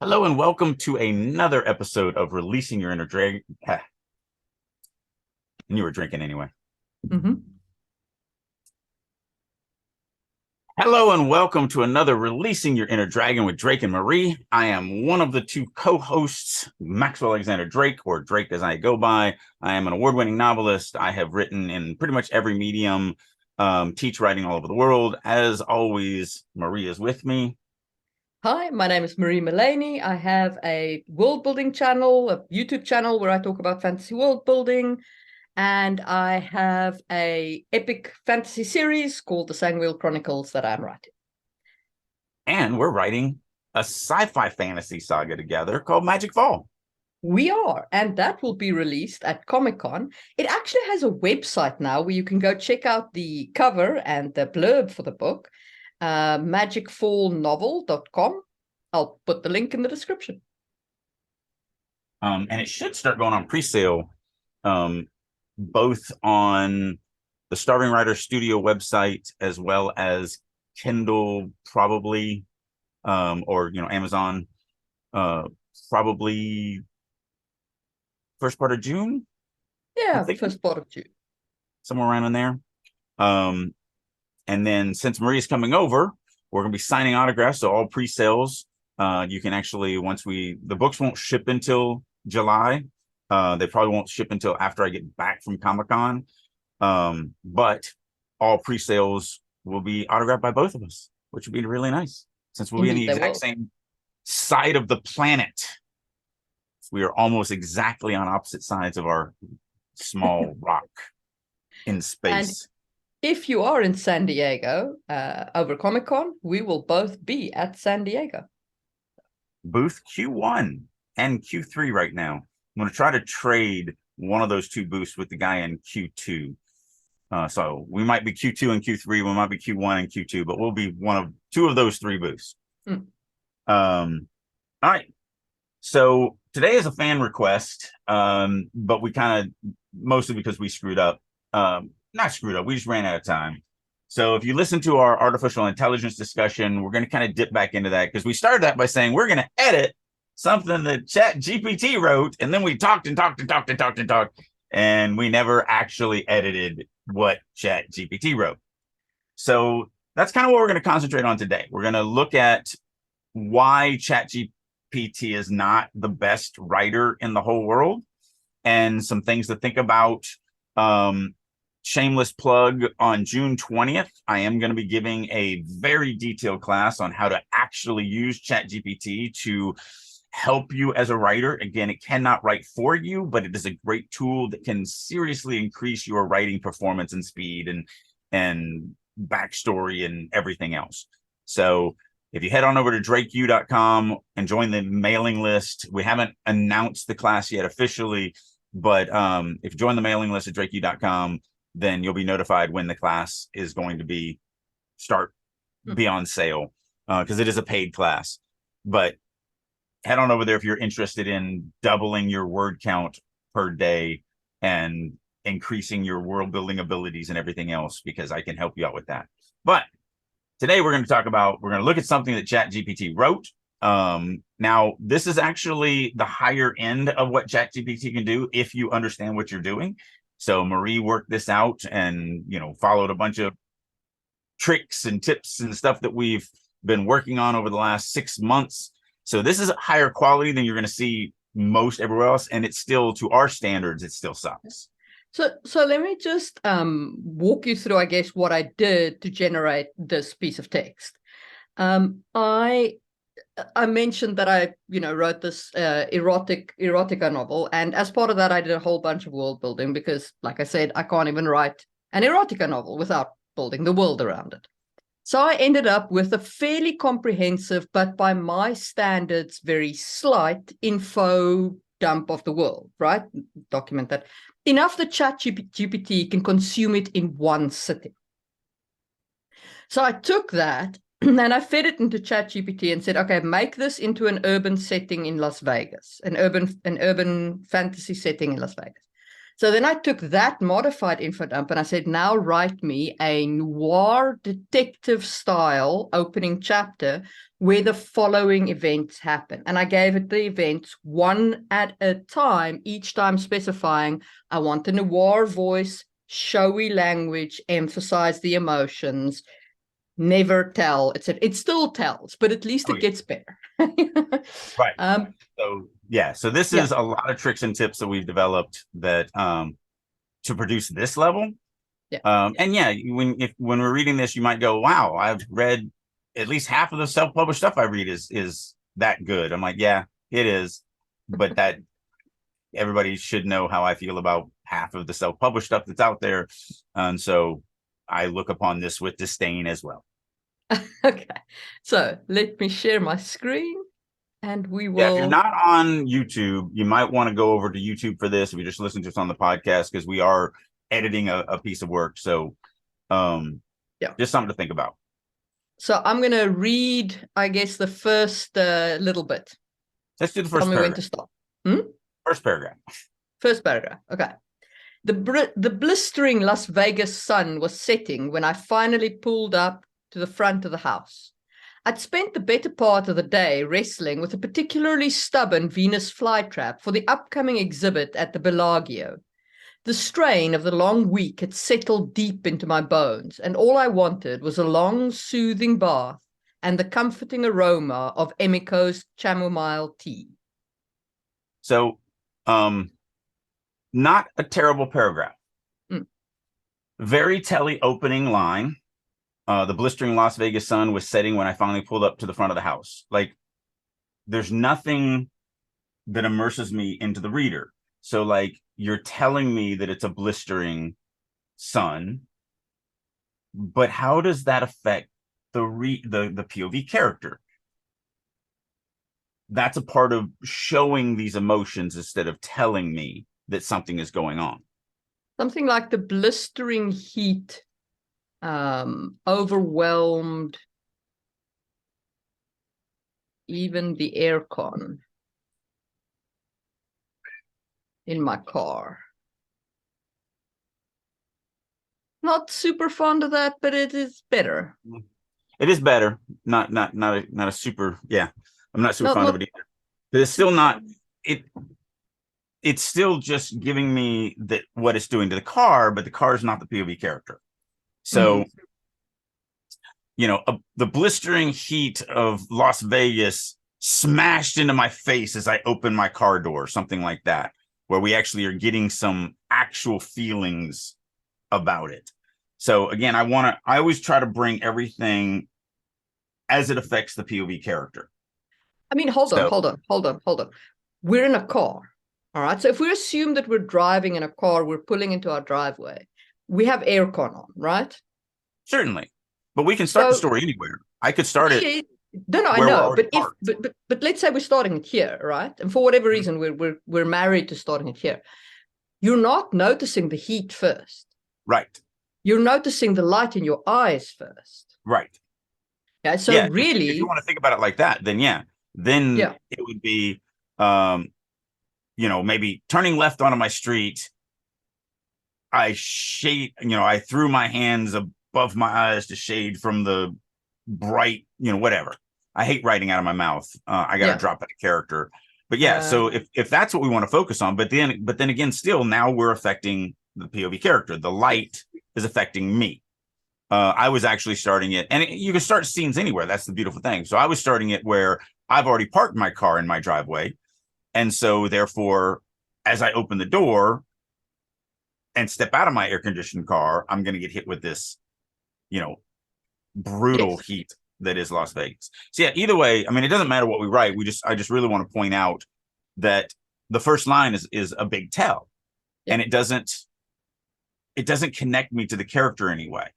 Hello and welcome to another episode of Releasing Your Inner Dragon. And you were drinking anyway. Hello and welcome to another Releasing Your Inner Dragon with Drake and Marie. I am one of the two co-hosts, Maxwell Alexander Drake, or Drake as I go by. I am an award-winning novelist. I have written in pretty much every medium, teach writing all over the world. As always, Marie is with me. Hi, my name is Marie Mullaney. I have a world building channel, a YouTube channel where I talk about fantasy world building. And I have a epic fantasy series called the Sangwheel Chronicles that I'm writing. And we're writing a sci-fi fantasy saga together called Magic Fall. We are, and that will be released at Comic-Con. It actually has a website now where you can go check out the cover and the blurb for the book. magicfallnovel.com. I'll put the link in the description. And it should start going on pre-sale, both on the Starving Writer Studio website as well as Kindle, probably, or Amazon, probably first part of June. Yeah, first part of June, somewhere around in there. And then since Maria's coming over, we're going to be signing autographs. So all pre-sales, you can actually, the books won't ship until July. They probably won't ship until after I get back from Comic-Con. But all pre-sales will be autographed by both of us, which would be really nice since we'll be in the exact same side of the planet. We are almost exactly on opposite sides of our small rock in space. And if you are in San Diego over Comic-Con, we will both be at San Diego. Booth Q1 and Q3 right now. I'm going to try to trade one of those two booths with the guy in Q2. So we might be Q2 and Q3. We might be Q1 and Q2, but we'll be two of those three booths. All right. So today is a fan request, but we kind of, mostly because we screwed up. Not screwed up. We just ran out of time. So if you listen to our artificial intelligence discussion, we're going to kind of dip back into that because we started that by saying we're going to edit something that Chat GPT wrote, and then we talked, and we never actually edited what Chat GPT wrote. So that's kind of what we're going to concentrate on today. We're going to look at why Chat GPT is not the best writer in the whole world and some things to think about. Shameless plug, on June 20th, I am going to be giving a very detailed class on how to actually use Chat GPT to help you as a writer. Again, it cannot write for you, but it is a great tool that can seriously increase your writing performance and speed and backstory and everything else. So if you head on over to drakeu.com and join the mailing list, we haven't announced the class yet officially, but if you join the mailing list at drakeu.com, then you'll be notified when the class is going to be on sale, because it is a paid class. But head on over there if you're interested in doubling your word count per day and increasing your world building abilities and everything else, because I can help you out with that. But today we're going to look at something that Chat GPT wrote. Now, this is actually the higher end of what Chat GPT can do if you understand what you're doing. So Marie worked this out and, followed a bunch of tricks and tips and stuff that we've been working on over the last 6 months. So this is higher quality than you're going to see most everywhere else. And it's still, to our standards, it still sucks. So let me just walk you through, I guess, what I did to generate this piece of text. I mentioned that I, wrote this erotica novel. And as part of that, I did a whole bunch of world building because, like I said, I can't even write an erotica novel without building the world around it. So I ended up with a fairly comprehensive, but by my standards, very slight info dump of the world, right? Document that. Enough that Chat GPT can consume it in one sitting. So I took that and I fed it into Chat GPT and said, okay, make this into an urban setting in Las Vegas, an urban fantasy setting in Las Vegas. So then I took that modified info dump and I said, now write me a noir detective style opening chapter where the following events happen. And I gave it the events one at a time, each time specifying, I want a noir voice, showy language, emphasize the emotions, never tell. It still tells, but at least it gets better. Right. So yeah, so this is a lot of tricks and tips that we've developed that to produce this level. And yeah, when we're reading this, you might go, wow, I've read at least half of the self-published stuff I read is that good. I'm like, yeah, it is, but that everybody should know how I feel about half of the self-published stuff that's out there. And so I look upon this with disdain as well. Okay, so let me share my screen and we will. Yeah, if you're not on YouTube, you might want to go over to YouTube for this if you're just listening to us on the podcast, because we are editing a piece of work. So just something to think about. So I'm going to read, I guess, the first little bit. Let's do the first paragraph. When to stop. First paragraph. First paragraph. Okay. The blistering Las Vegas sun was setting when I finally pulled up to the front of the house. I'd spent the better part of the day wrestling with a particularly stubborn Venus flytrap for the upcoming exhibit at the Bellagio. The strain of the long week had settled deep into my bones, and all I wanted was a long, soothing bath and the comforting aroma of Emiko's chamomile tea. So, not a terrible paragraph. Very telly opening line. The blistering Las Vegas sun was setting when I finally pulled up to the front of the house. Like, there's nothing that immerses me into the reader. So, like, you're telling me that it's a blistering sun, but how does that affect the POV character? That's a part of showing these emotions instead of telling me that something is going on. Something like the blistering heat overwhelmed even the aircon in my car. Not super fond of that, but it is better. It is better. Not a super. Yeah, I'm not super fond of it either. But it's still not. It's still just giving me that what it's doing to the car, but the car is not the POV character. So, the blistering heat of Las Vegas smashed into my face as I open my car door, something like that, where we actually are getting some actual feelings about it. So again, I always try to bring everything as it affects the POV character. I mean, hold on. We're in a car. All right. So if we assume that we're driving in a car, we're pulling into our driveway, we have aircon on, right? Certainly. But we can start the story anywhere. I could start it. No, I know. But let's say we're starting it here, right? And for whatever reason, we're married to starting it here. You're not noticing the heat first. Right. You're noticing the light in your eyes first. Right. Yeah. So really, if you want to think about it like that, then it would be, maybe turning left onto my street. I threw my hands above my eyes to shade from the bright, whatever. I hate writing out of my mouth. I got to drop out of character. But so if that's what we want to focus on, but then again, still now we're affecting the POV character. The light is affecting me. I was actually starting it, and you can start scenes anywhere. That's the beautiful thing. So I was starting it where I've already parked my car in my driveway. And so therefore, as I open the door and step out of my air-conditioned car, I'm going to get hit with this, brutal heat that is Las Vegas. So yeah, either way, I mean, it doesn't matter what we write. I just really want to point out that the first line is a big tell, and it doesn't connect me to the character anyway.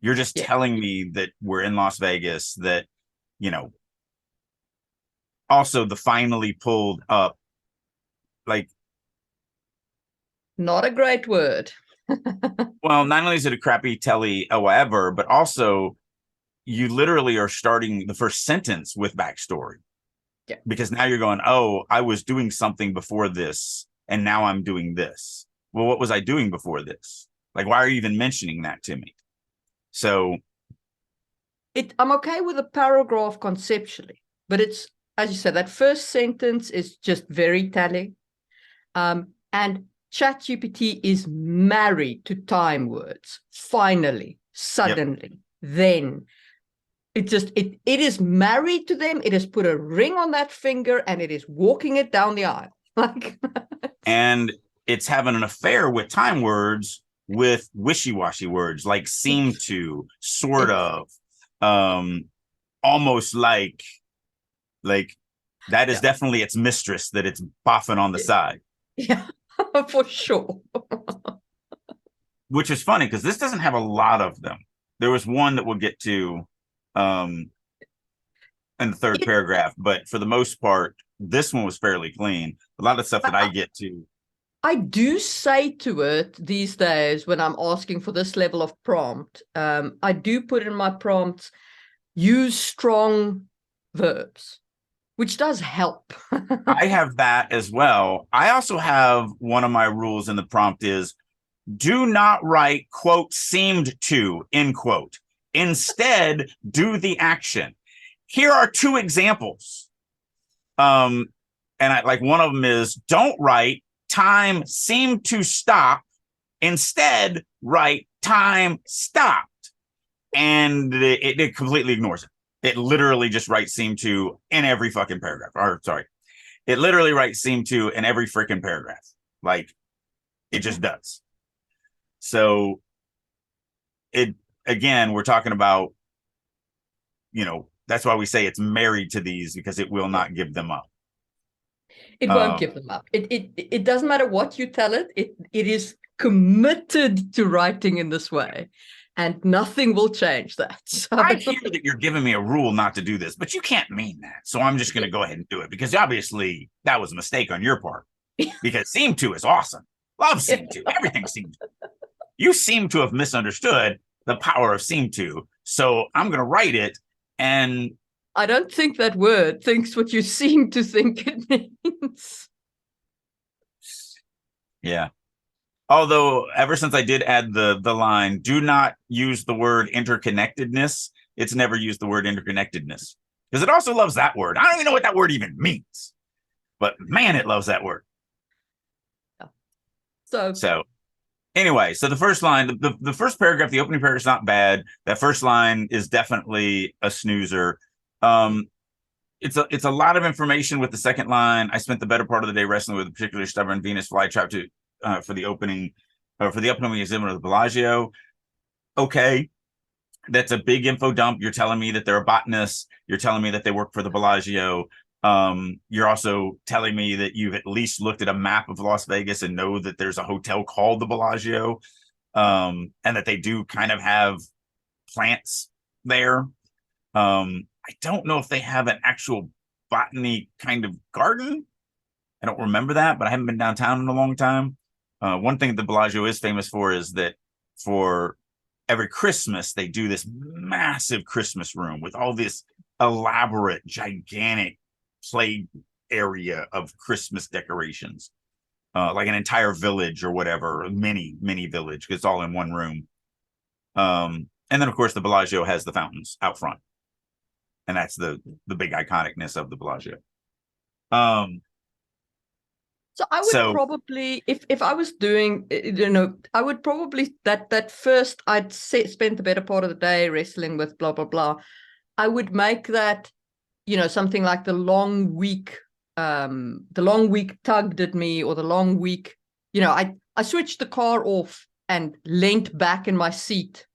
You're just telling me that we're in Las Vegas, that, also the finally pulled up, like, not a great word. Well, not only is it a crappy telly, however, but also you literally are starting the first sentence with backstory. Yeah. Because now you're going, oh, I was doing something before this, and now I'm doing this. Well, what was I doing before this? Like, why are you even mentioning that to me? So I'm okay with a paragraph conceptually, but it's, as you said, that first sentence is just very telling. And Chat GPT is married to time words. Finally, suddenly, then it is married to them. It has put a ring on that finger and it is walking it down the aisle. Like, and it's having an affair with time words, with wishy-washy words like seem to, sort of, almost like that is definitely its mistress that it's boffing on the side. Yeah, for sure. Which is funny because this doesn't have a lot of them. There was one that we'll get to in the third paragraph, but for the most part, this one was fairly clean. A lot of stuff that I get to. I do say to it these days when I'm asking for this level of prompt, I do put in my prompts, use strong verbs, which does help. I have that as well. I also have one of my rules in the prompt is do not write, quote, seemed to, end quote. Instead, do the action. Here are two examples. And I like one of them is don't write time seemed to stop. Instead, write time stopped. And it completely ignores it. It literally just writes seem to in every fucking paragraph. Or sorry, it literally writes seem to in every freaking paragraph. Like it just does. So it, again, we're talking about, that's why we say it's married to these, because it will not give them up. It won't give them up. It doesn't matter what you tell it. It is committed to writing in this way, and nothing will change that. So. I hear that you're giving me a rule not to do this, but you can't mean that. So I'm just going to go ahead and do it, because obviously that was a mistake on your part. Because seem to is awesome. Love seem to. Everything seems to. You seem to have misunderstood the power of seem to. So I'm going to write it. And I don't think that word thinks what you seem to think it means. Yeah. Although ever since I did add the line, do not use the word interconnectedness, it's never used the word interconnectedness. Because it also loves that word. I don't even know what that word even means. But man, it loves that word. Yeah. So anyway, so the first line, the first paragraph, the opening paragraph is not bad. That first line is definitely a snoozer. It's a lot of information with the second line. I spent the better part of the day wrestling with a particularly stubborn Venus flytrap for the opening, or for the upcoming exhibit of the Bellagio. Okay, that's a big info dump. You're telling me that they're a botanist. You're telling me that they work for the Bellagio. You're also telling me that you've at least looked at a map of Las Vegas and know that there's a hotel called the Bellagio, and that they do kind of have plants there. I don't know if they have an actual botany kind of garden. I don't remember that, but I haven't been downtown in a long time. One thing the Bellagio is famous for is that for every Christmas, they do this massive Christmas room with all this elaborate, gigantic play area of Christmas decorations, like an entire village or whatever, mini village, because it's all in one room. And then, of course, the Bellagio has the fountains out front. And that's the big iconicness of the Bellagio. So I would probably, if I was doing, I would probably, that first, I'd spent the better part of the day wrestling with blah, blah, blah. I would make that, something like the long week tugged at me, or the long week, I switched the car off and leant back in my seat.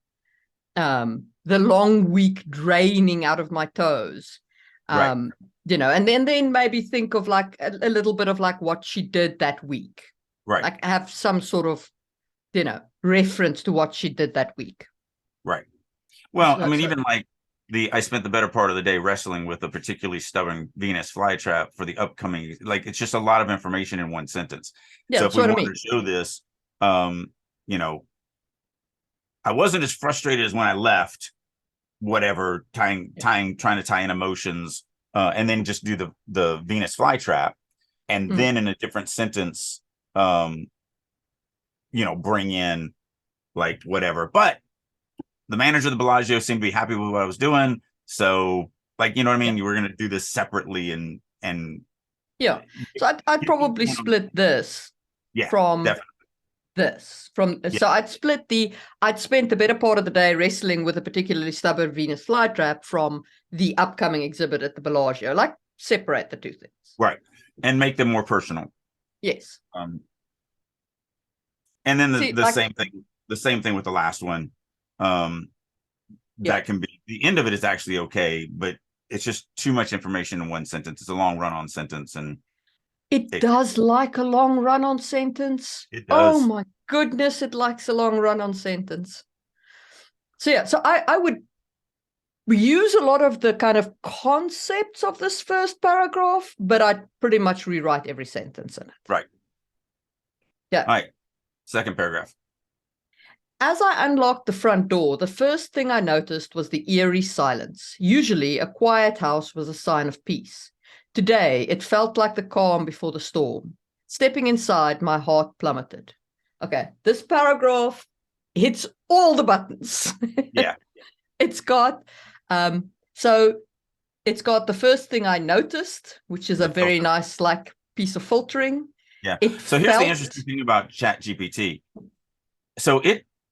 The long week draining out of my toes. Right. And then maybe think of like a little bit of like what she did that week. Right. Like have some sort of, reference to what she did that week. Right. Well, I mean, even like I spent the better part of the day wrestling with a particularly stubborn Venus flytrap for the upcoming, like, it's just a lot of information in one sentence. Yeah, so if we wanted to show this, I wasn't as frustrated as when I left, whatever, trying to tie in emotions, and then just do the Venus flytrap, and then in a different sentence, bring in like whatever. But the manager of the Bellagio seemed to be happy with what I was doing. So, like, you know what I mean? You were going to do this separately and yeah. So I'd probably split this from definitely. this. So I'd spent the better part of the day wrestling with a particularly stubborn Venus flytrap from the upcoming exhibit at the Bellagio. Like, separate the two things. Right. And make them more personal. Yes. And then the same thing with the last one. That can be, the end of it is actually okay, but it's just too much information in one sentence. It's a long run-on sentence, and it does like a long run-on sentence. It does. Oh my goodness, it likes a long run-on sentence. So yeah, so I would use a lot of the kind of concepts of this first paragraph, but I'd pretty much rewrite every sentence in it. Right. Yeah. All right. Second paragraph. As I unlocked the front door, the first thing I noticed was the eerie silence. Usually, a quiet house was a sign of peace. Today, it felt like the calm before the storm. Stepping inside, my heart plummeted. Okay, this paragraph hits all the buttons. Yeah. It's got, so it's got the first thing I noticed, which is a very nice, like, piece of filtering. Yeah. So here's the interesting thing about Chat GPT. So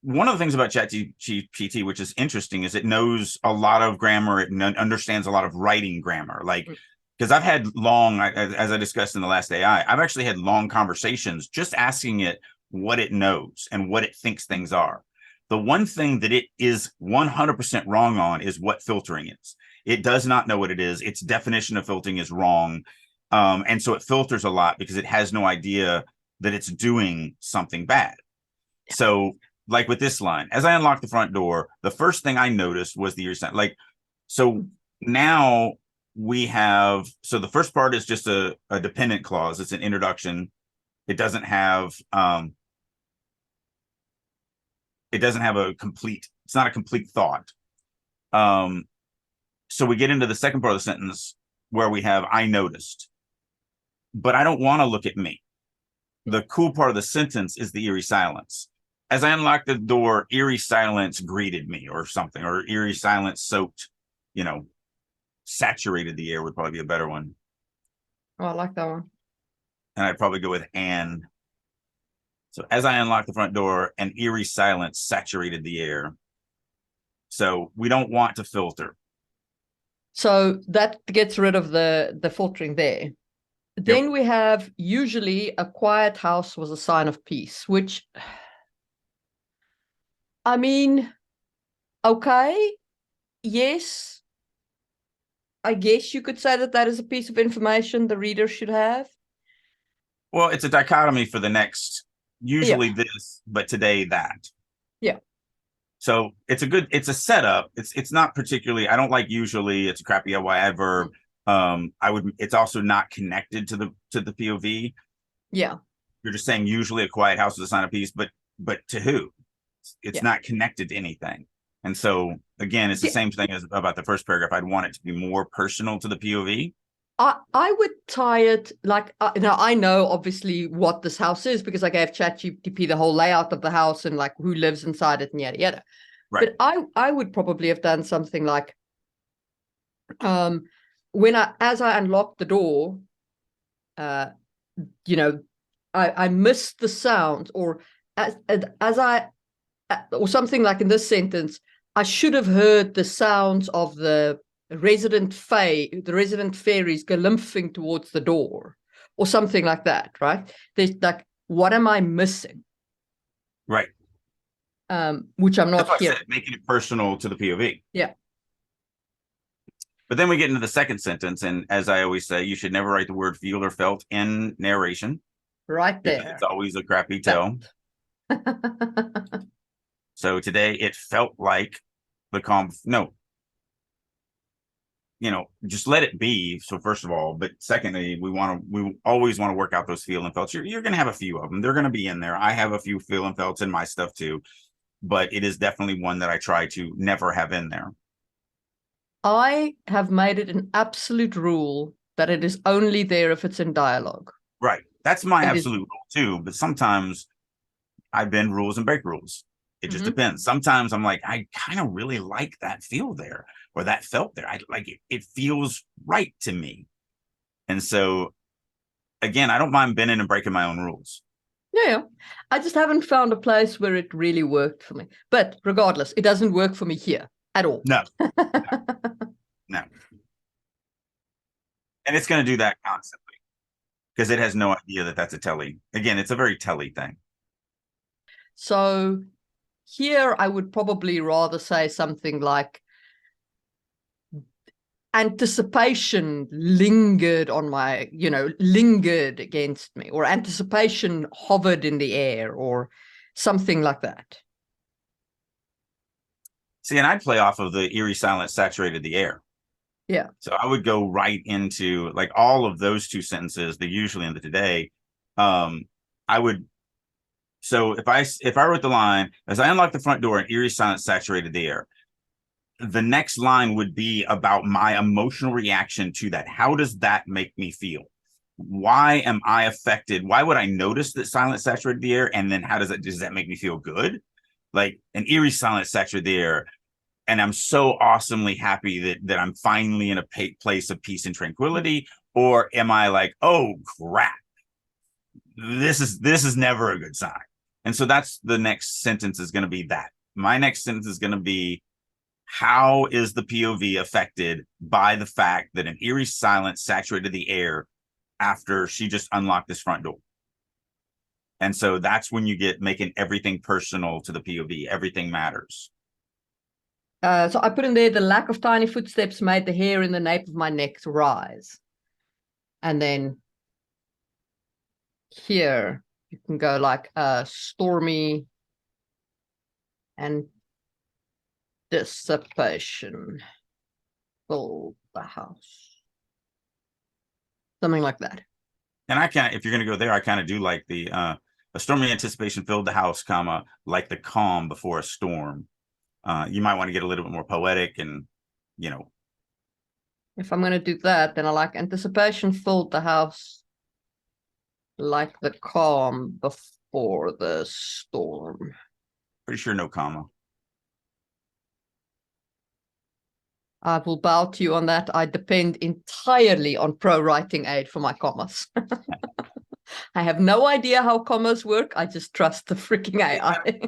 one of the things about Chat GPT, which is interesting, is it knows a lot of grammar. It understands a lot of writing grammar. Like, because I've had as I discussed in the last AI, I've actually had long conversations just asking it what it knows and what it thinks things are. The one thing that it is 100% wrong on is what filtering is. It does not know what it is. Its definition of filtering is wrong. And so it filters a lot because it has no idea that it's doing something bad. So, like with this line, as I unlocked the front door, the first thing I noticed was the eerie sound. Like, so now we have, so the first part is just a dependent clause. It's an introduction. It doesn't have it's not a complete thought. So we get into the second part of the sentence where we have, I noticed, but I don't want to look at me. The cool part of the sentence is the eerie silence. As I unlocked the door, eerie silence greeted me or something, or eerie silence soaked, saturated the air would probably be a better one. Oh, I like that one. And I'd probably go with and. So as I unlocked the front door, an eerie silence saturated the air. So we don't want to filter. So that gets rid of the filtering there. Then we have, usually a quiet house was a sign of peace, which, I mean, okay, yes, I guess you could say that is a piece of information the reader should have. Well, it's a dichotomy for the next, usually this, but today that. Yeah. So it's a setup. It's not particularly, I don't like usually, it's a crappy adverb. It's also not connected to the POV. Yeah. You're just saying usually a quiet house is a sign of peace, but to who? It's not connected to anything. And so again, it's the same thing as about the first paragraph. I'd want it to be more personal to the POV. I would tie it like, now I know obviously what this house is because I gave ChatGPT the whole layout of the house and like who lives inside it and yada yada. Right. But I would probably have done something like, as I unlocked the door, I missed the sound, or or something like in this sentence, I should have heard the sounds of the resident fairies galumphing towards the door, or something like that, right? There's like, what am I missing? Right. Which I'm not here. Making it personal to the POV. Yeah. But then we get into the second sentence, and as I always say, you should never write the word feel or felt in narration. Right there. It's always a crappy tell. So today it felt like the just let it be. So first of all, but secondly, we always want to work out those feel and felts. You're going to have a few of them. They're going to be in there. I have a few feel and felts in my stuff too, but it is definitely one that I try to never have in there. I have made it an absolute rule that it is only there if it's in dialogue. Right. That's my absolute rule too. But sometimes I bend rules and break rules. It just depends. Sometimes I'm like, I kind of really like that feel there, or that felt there. I like it. It feels right to me. And so, again, I don't mind bending and breaking my own rules. Yeah, I just haven't found a place where it really worked for me. But regardless, it doesn't work for me here at all. No, no. And it's going to do that constantly because it has no idea that that's a telly. Again, it's a very telly thing. So here I would probably rather say something like, anticipation lingered on my, lingered against me, or anticipation hovered in the air, or something like that. See, and I'd play off of the eerie silence saturated the air. Yeah. So I would go right into like all of those two sentences, the usually and the today. I would. So if I wrote the line, as I unlocked the front door and eerie silence saturated the air, the next line would be about my emotional reaction to that. How does that make me feel? Why am I affected? Why would I notice that silence saturated the air? And then does that make me feel good? Like an eerie silence saturated the air. And I'm so awesomely happy that I'm finally in a place of peace and tranquility. Or am I like, oh crap, this is never a good sign. And so that's the next sentence is going to be that. My next sentence is going to be, how is the POV affected by the fact that an eerie silence saturated the air after she just unlocked this front door? And so that's when you get making everything personal to the POV. Everything matters. So I put in there, the lack of tiny footsteps made the hair in the nape of my neck rise. And then here you can go like stormy and dissipation filled the house. Something like that. And I can't, if you're going to go there, I kind of do like the a stormy anticipation filled the house, comma, like the calm before a storm. You might want to get a little bit more poetic and, If I'm going to do that, then I like anticipation filled the house like the calm before the storm. Pretty sure no comma. I will bow to you on that. I depend entirely on pro writing aid for my commas. I have no idea how commas work. I just trust the freaking AI.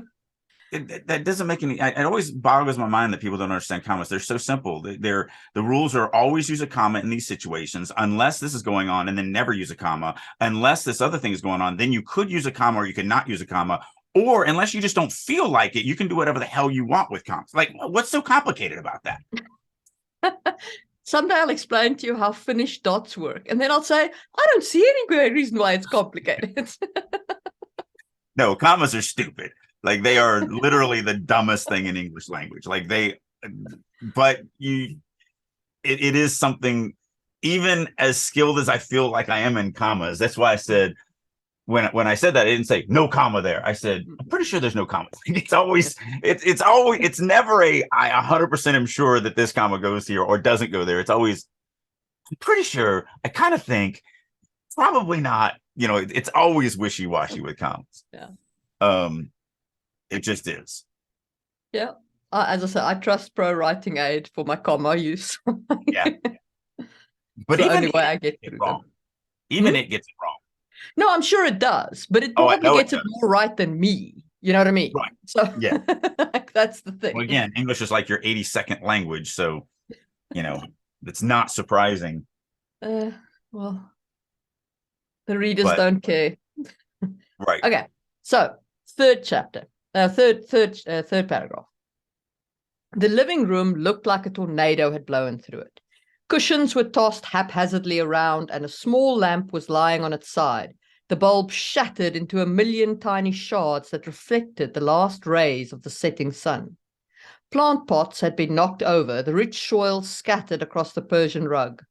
That doesn't make any. It always boggles my mind that people don't understand commas. They're so simple. The rules are always use a comma in these situations, unless this is going on, and then never use a comma. Unless this other thing is going on, then you could use a comma, or you could not use a comma. Or unless you just don't feel like it, you can do whatever the hell you want with commas. Like, what's so complicated about that? Someday I'll explain to you how Finnish dots work, and then I'll say, I don't see any reason why it's complicated. No, commas are stupid. Like, they are literally the dumbest thing in English language. Like, but it is something, even as skilled as I feel like I am in commas. That's why I said, when I said that, I didn't say no comma there. I said, I'm pretty sure there's no comma. It's never I 100% am sure that this comma goes here or doesn't go there. It's always, I'm pretty sure, I kind of think, probably not. It's always wishy-washy with commas. Yeah. It just is. Yeah. As I said, I trust pro writing aid for my comma use. Yeah. But it's even the only way I get it through wrong. them. Even it gets it wrong. No, I'm sure it does, but it probably gets it more right than me. You know what I mean? Right. So yeah, that's the thing. Well, again, English is like your 82nd language, so it's not surprising. Well, the readers don't care. Right. Okay. So third chapter, third paragraph. The living room looked like a tornado had blown through it. Cushions were tossed haphazardly around, and a small lamp was lying on its side, the bulb shattered into a million tiny shards that reflected the last rays of the setting sun. Plant pots had been knocked over, the rich soil scattered across the Persian rug.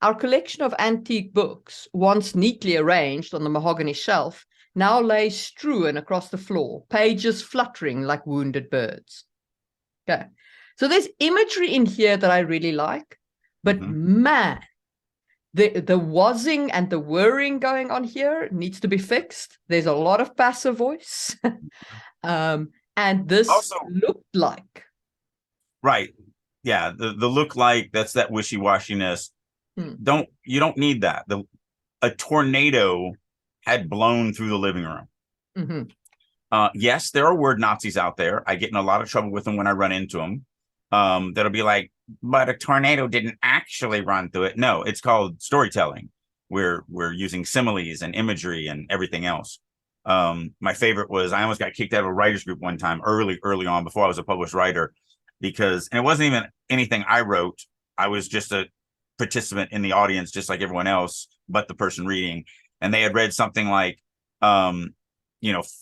Our collection of antique books, once neatly arranged on the mahogany shelf, now lay strewn across the floor, pages fluttering like wounded birds. Okay, so there's imagery in here that I really like. But man, the wazzing and the whirring going on here needs to be fixed. There's a lot of passive voice. And this Also, looked like. right. Yeah, the look like, that's that wishy-washiness. Hmm. You don't need that. A tornado had blown through the living room. Mm-hmm. Yes, there are word Nazis out there. I get in a lot of trouble with them when I run into them. That'll be like, but a tornado didn't actually run through it. No, it's called storytelling. We're using similes and imagery and everything else. My favorite was, I almost got kicked out of a writers group one time early on, before I was a published writer, because, and it wasn't even anything I wrote. I was just a participant in the audience, just like everyone else, but the person reading. And they had read something like,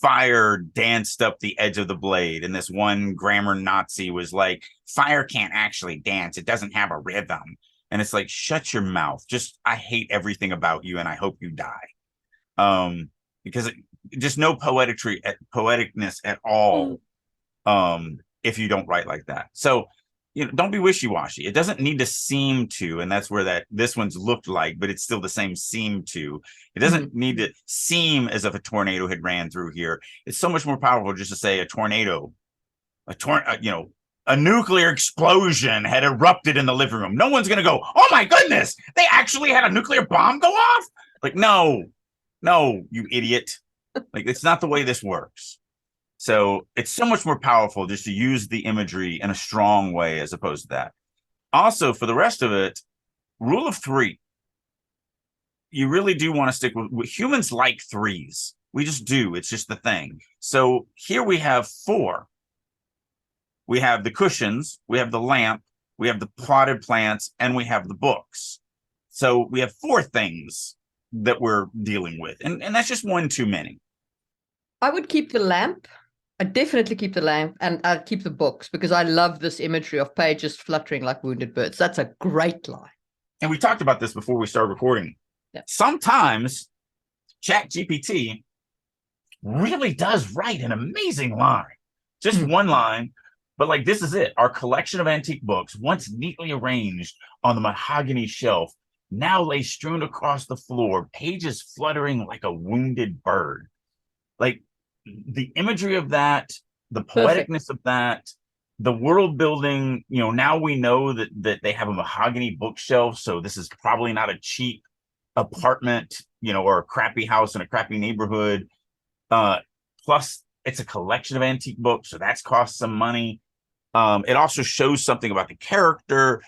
fire danced up the edge of the blade. And this one grammar Nazi was like, fire can't actually dance. It doesn't have a rhythm. And it's like, shut your mouth. Just, I hate everything about you and I hope you die. Because just no poeticness at all. If you don't write like that. So, don't be wishy-washy. It doesn't need to seem to, and that's where this one's looked like, but it's still the same seem to. It doesn't need to seem as if a tornado had ran through here. It's so much more powerful just to say a tornado, a nuclear explosion had erupted in the living room. No one's going to go, oh my goodness, they actually had a nuclear bomb go off? Like, no, you idiot. Like, it's not the way this works. So it's so much more powerful just to use the imagery in a strong way as opposed to that. Also, for the rest of it, rule of 3. You really do want to stick with humans like 3s. We just do. It's just the thing. So here we have 4. We have the cushions, we have the lamp, we have the potted plants, and we have the books. So we have 4 things that we're dealing with. And that's just one too many. I would keep the lamp. I definitely keep the lamp, and I'd keep the books because I love this imagery of pages fluttering like wounded birds. That's a great line. And we talked about this before we started recording. Yeah. Sometimes Chat GPT really does write an amazing line. Just one line, but like, this is it. Our collection of antique books, once neatly arranged on the mahogany shelf, now lay strewn across the floor, pages fluttering like a wounded bird. Like, the imagery of that, the poeticness of that, the world building, now we know that they have a mahogany bookshelf, so this is probably not a cheap apartment, or a crappy house in a crappy neighborhood. Plus, it's a collection of antique books, so that's cost some money. It also shows something about the character,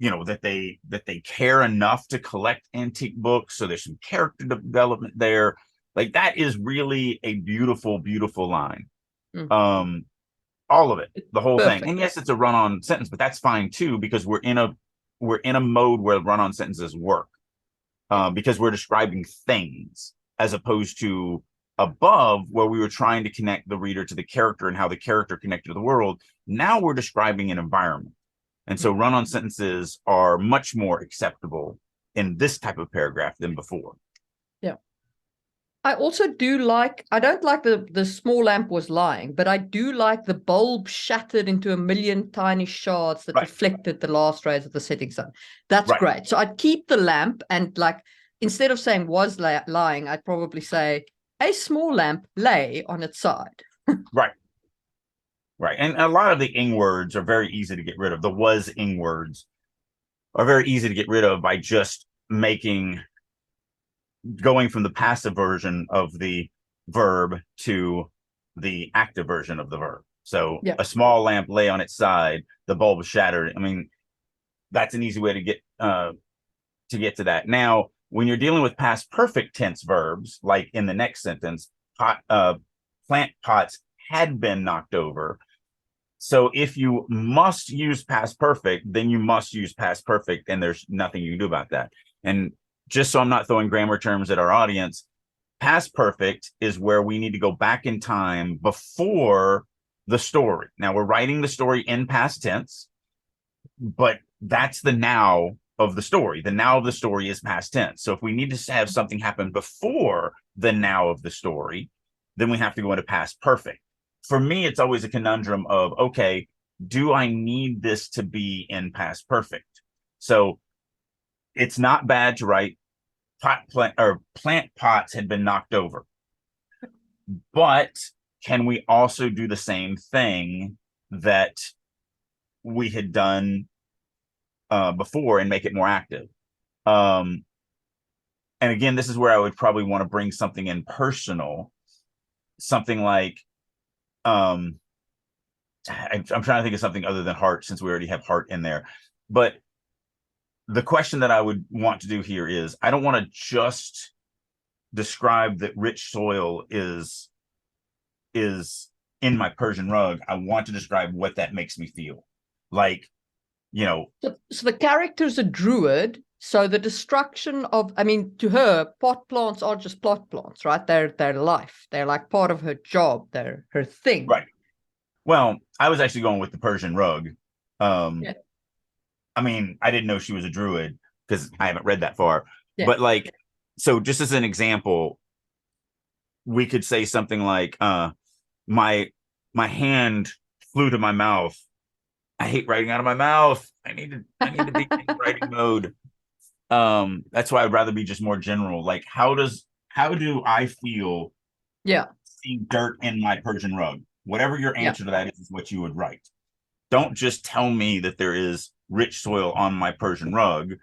that they care enough to collect antique books, so there's some character development there. Like, that is really a beautiful, beautiful line. All of it, the whole thing. And yes, it's a run-on sentence, but that's fine too, because we're in a mode where run-on sentences work, because we're describing things as opposed to above, where we were trying to connect the reader to the character and how the character connected to the world. Now we're describing an environment. And so run-on sentences are much more acceptable in this type of paragraph than before. Yeah. I also do like, I don't like the small lamp was lying, but I do like the bulb shattered into a million tiny shards that reflected the last rays of the setting sun. That's great. So I'd keep the lamp, and like, instead of saying was lying, I'd probably say a small lamp lay on its side. Right. And a lot of the ing words are very easy to get rid of. The was ing words are very easy to get rid of by just going from the passive version of the verb to the active version of the verb. So a small lamp lay on its side, the bulb was shattered. I mean, that's an easy way to get to that. Now, when you're dealing with past perfect tense verbs, like in the next sentence, plant pots had been knocked over. So if you must use past perfect, then you must use past perfect, and there's nothing you can do about that. And just so I'm not throwing grammar terms at our audience, past perfect is where we need to go back in time before the story. Now, we're writing the story in past tense, but that's the now of the story. The now of the story is past tense. So if we need to have something happen before the now of the story, then we have to go into past perfect. For me, it's always a conundrum of, okay, do I need this to be in past perfect? So it's not bad to write plant pots had been knocked over, but can we also do the same thing that we had done before and make it more active? And again, this is where I would probably want to bring something in personal, something like, I'm trying to think of something other than heart, since we already have heart in there. But the question that I would want to do here is, I don't want to just describe that rich soil is in my Persian rug. I want to describe what that makes me feel. Like, you know. So the character's a druid. So the destruction of, I mean, to her, pot plants aren't just pot plants, right? They're life. They're like part of her job. They're her thing. Right. Well, I was actually going with the Persian rug. Yeah. I mean, I didn't know she was a druid because I haven't read that far. Yeah. But like, so just as an example, we could say something like, my hand flew to my mouth. I hate writing out of my mouth. I need to be in writing mode. That's why I'd rather be just more general. Like, how do I feel? Yeah. Seeing dirt in my Persian rug. Whatever your answer to that is what you would write. Don't just tell me that there is rich soil on my Persian rug.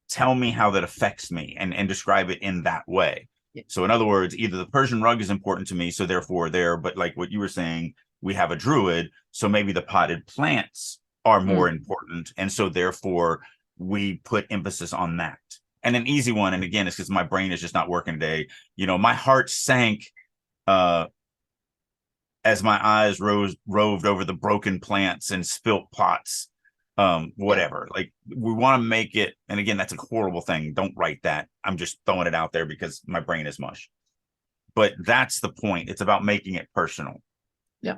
Tell me how that affects me and describe it in that way. Yeah. So in other words, either the Persian rug is important to me, so therefore there, but like what you were saying, we have a druid, so maybe the potted plants are more important. And so therefore we put emphasis on that. And an easy one, and again, it's because my brain is just not working today. You know, my heart sank as my eyes roved over the broken plants and spilt pots, whatever. Like, we want to make it, and again, that's a horrible thing. Don't write that. I'm just throwing it out there because my brain is mush. But that's the point. It's about making it personal. Yeah.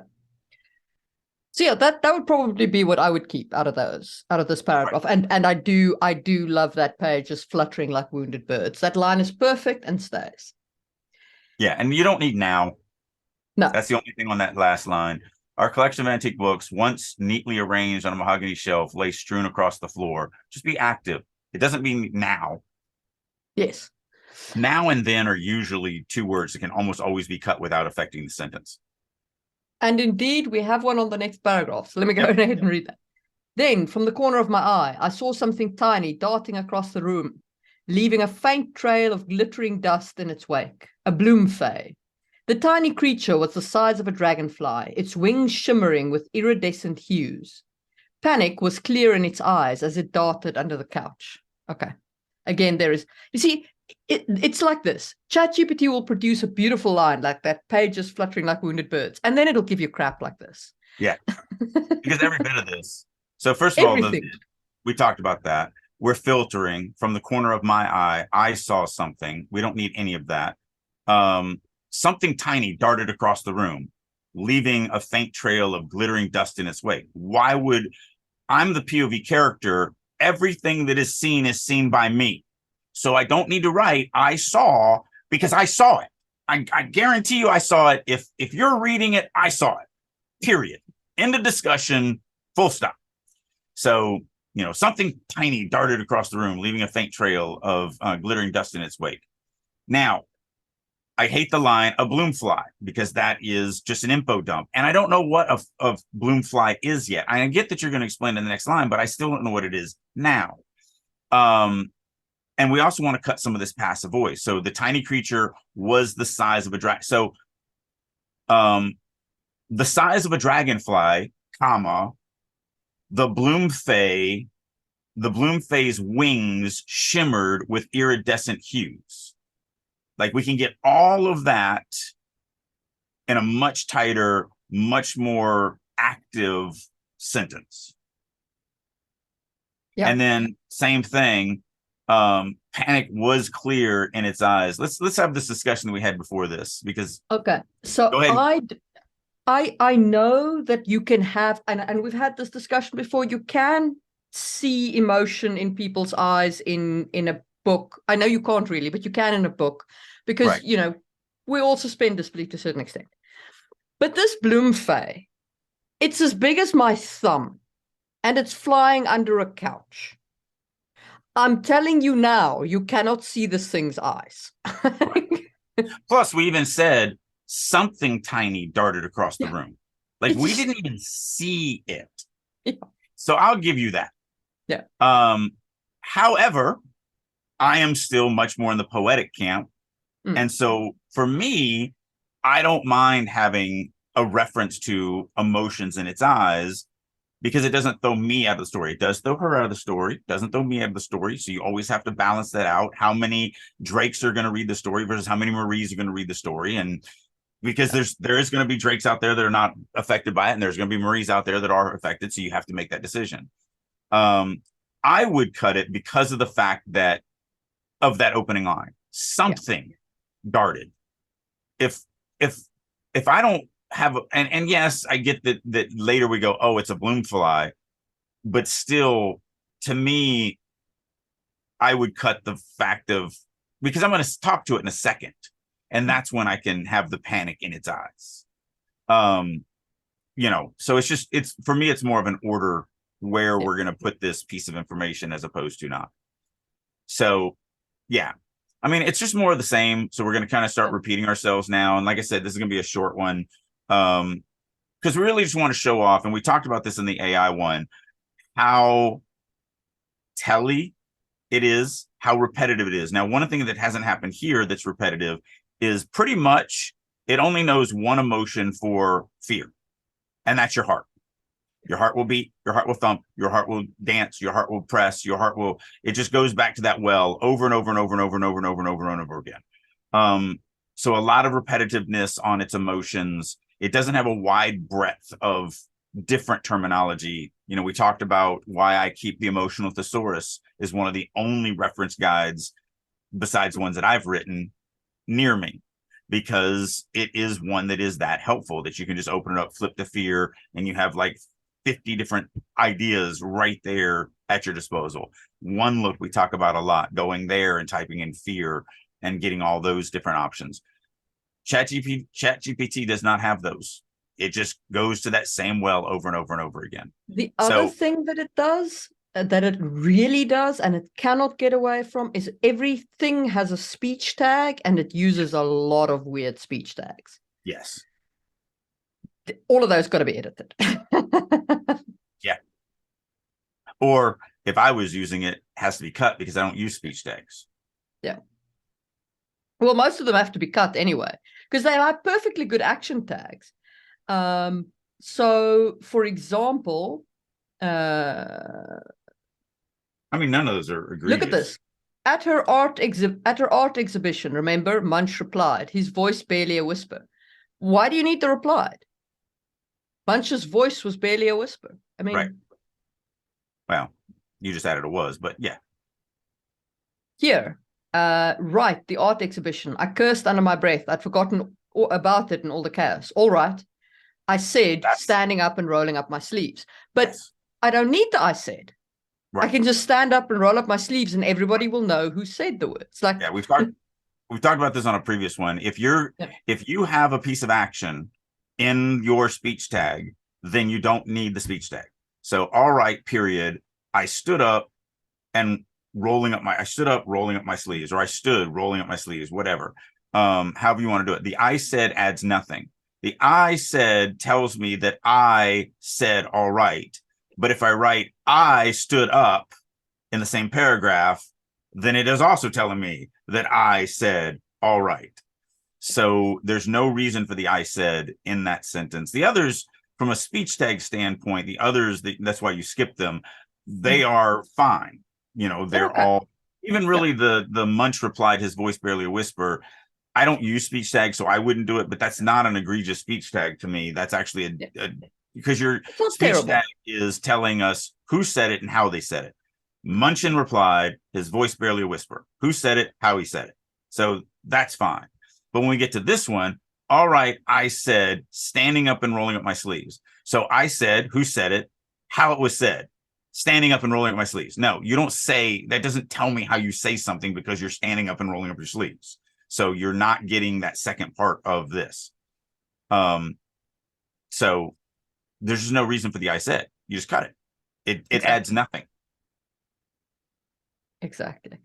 So yeah, that would probably be what I would keep out of this paragraph. Right. And I do love that page, just fluttering like wounded birds. That line is perfect and stays. Yeah, and you don't need now. No. That's the only thing on that last line. Our collection of antique books, once neatly arranged on a mahogany shelf, lay strewn across the floor. Just be active. It doesn't mean now. Yes. Now and then are usually two words that can almost always be cut without affecting the sentence. And indeed, we have one on the next paragraph. So let me go ahead and read that. Then, from the corner of my eye, I saw something tiny darting across the room, leaving a faint trail of glittering dust in its wake. A bloomfay. The tiny creature was the size of a dragonfly, its wings shimmering with iridescent hues. Panic was clear in its eyes as it darted under the couch. Okay. Again, there is... You see, it's like this. Chat GPT will produce a beautiful line like that, pages fluttering like wounded birds, and then it'll give you crap like this. Yeah. Because every bit of this. So first of all, we talked about that. We're filtering from the corner of my eye. I saw something. We don't need any of that. Something tiny darted across the room, leaving a faint trail of glittering dust in its wake. Why would... I'm the POV character. Everything that is seen by me. So I don't need to write, I saw, because I saw it. I guarantee you I saw it. If you're reading it, I saw it. Period. End of discussion. Full stop. So, you know, something tiny darted across the room, leaving a faint trail of glittering dust in its wake. Now, I hate the line, a bloomfly, because that is just an info dump. And I don't know what a bloomfly is yet. I get that you're going to explain in the next line, but I still don't know what it is now. And we also want to cut some of this passive voice. So the tiny creature was the size of a dragon. So the size of a dragonfly, comma, the bloomfay's wings shimmered with iridescent hues. Like, we can get all of that in a much tighter, much more active sentence. Yeah. And then same thing. Panic was clear in its eyes. Let's have this discussion that we had before this, because okay. So I know that you can have, and we've had this discussion before, you can see emotion in people's eyes in a book. I know you can't really, but you can in a book, because right. You know, we all suspend disbelief to a certain extent. But this bloomfay, it's as big as my thumb, and it's flying under a couch. I'm telling you now, you cannot see this thing's eyes. Right. Plus, we even said something tiny darted across the Yeah. room. Like we It's- didn't even see it. Yeah. So I'll give you that. Yeah. However, I am still much more in the poetic camp. And so for me, I don't mind having a reference to emotions in its eyes because it doesn't throw me out of the story. It does throw her out of the story, doesn't throw me out of the story. So you always have to balance that out. How many Drakes are going to read the story versus how many Maries are going to read the story. And because there is going to be Drakes out there that are not affected by it, and there's going to be Maries out there that are affected. So you have to make that decision. I would cut it because of the fact that of that opening line. Something darted. If I don't have and yes, I get that later we go, oh, it's a bloomfly, but still, to me, I would cut the fact of because I'm going to talk to it in a second, and that's when I can have the panic in its eyes. So it's for me, it's more of an order where we're going to put this piece of information as opposed to not. So, yeah. I mean, it's just more of the same. So we're going to kind of start repeating ourselves now. And like I said, this is going to be a short one because we really just want to show off. And we talked about this in the AI one, how telly it is, how repetitive it is. Now, one thing that hasn't happened here that's repetitive is pretty much it only knows one emotion for fear, and that's your heart. Your heart will beat, your heart will thump, your heart will dance, your heart will press, it just goes back to that well over and over and over and over and over and over and over and over again. So a lot of repetitiveness on its emotions. It doesn't have a wide breadth of different terminology. We talked about why I keep the emotional thesaurus is one of the only reference guides besides the ones that I've written near me, because it is one that is that helpful that you can just open it up, flip to fear, and you have like 50 different ideas right there at your disposal. One look we talk about a lot, going there and typing in fear and getting all those different options. Chat GPT does not have those. It just goes to that same well over and over and over again. The other thing that it does, that it really does, and it cannot get away from, is everything has a speech tag, and it uses a lot of weird speech tags. Yes. All of those got to be edited. Yeah. Or if I was using it, has to be cut because I don't use speech tags. Yeah. Well, most of them have to be cut anyway, because they are perfectly good action tags. So, for example, I mean, none of those are egregious. Look at this. At her art exhibition, remember, Munch replied, his voice barely a whisper. Why do you need the reply? Munch's voice was barely a whisper. I mean, right. Well, you just added a was, but yeah. Here, right, the art exhibition. I cursed under my breath. I'd forgotten about it in all the chaos. All right. I said, standing up and rolling up my sleeves. But I don't need the I said. Right. I can just stand up and roll up my sleeves and everybody will know who said the words. Like, yeah, we've talked about this on a previous one. If you have a piece of action in your speech tag, then you don't need the speech tag. So, all right, period. I stood up and rolling up my sleeves, or I stood rolling up my sleeves, whatever. However you want to do it. The I said adds nothing. The I said tells me that I said all right. But if I write I stood up in the same paragraph, then it is also telling me that I said all right. So there's no reason for the I said in that sentence. The others, from a speech tag standpoint, that's why you skip them. They are fine. They're all, even really the Munch replied, his voice barely a whisper. I don't use speech tags, so I wouldn't do it, but that's not an egregious speech tag to me. That's actually because your speech tag is telling us who said it and how they said it. Munchin replied, his voice barely a whisper. Who said it, how he said it. So that's fine. But when we get to this one, all right, I said, standing up and rolling up my sleeves. So I said, who said it, how it was said, standing up and rolling up my sleeves. No, you don't say, that doesn't tell me how you say something because you're standing up and rolling up your sleeves. So you're not getting that second part of this. So there's just no reason for the I said. You just cut it. It exactly. Adds nothing. Exactly.